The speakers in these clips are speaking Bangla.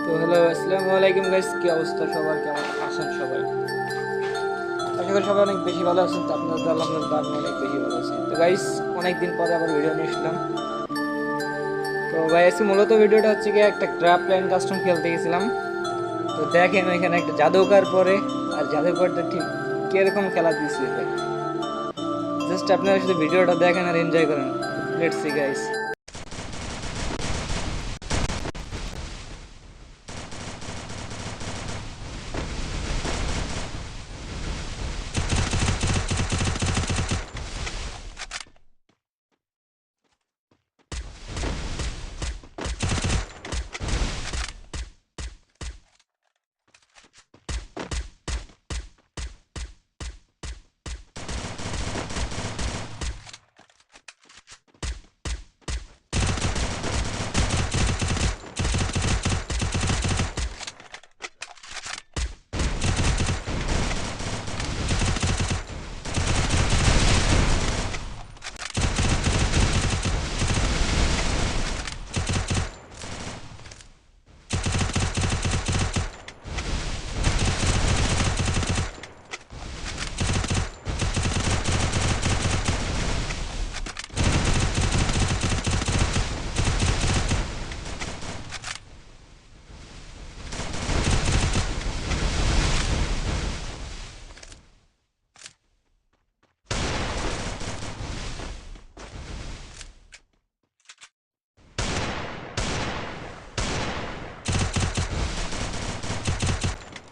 তো হ্যালো, আসসালামু আলাইকুম গাইস, কি অবস্থা সবার, কেমন আছেন সবাই? আশা করি সবাই অনেক বেশি ভালো আছেন। তো আপনাদের আলহামদুলিল্লাহ আমি অনেক বেশি ভালো আছি। তো গাইস, অনেকদিন পরে আবার ভিডিও নিয়ে আসলাম। তো ভাই আজকে মূলত ভিডিওটা হচ্ছে কি, একটা ক্রাফট ল্যান্ড কাস্টম খেলতে গেছিলাম। তো দেখেন এখানে একটা জাদুকর পরে, আর জাদুকরটা ঠিক কিরকম খেলা দিচ্ছে ভাই। জাস্ট আপনারা শুধু ভিডিওটা দেখেন আর এনজয় করেন। Let's see guys.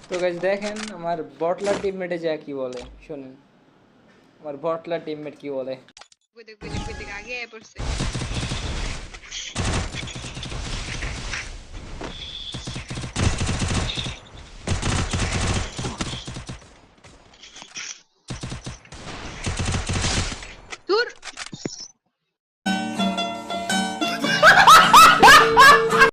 তো গাইস দেখেন আমার বটলার টিমমেটে যা কি বলে, শুনুন আমার বটলার টিমমেট কি বলে। কই দেখ আগে পড়ছে।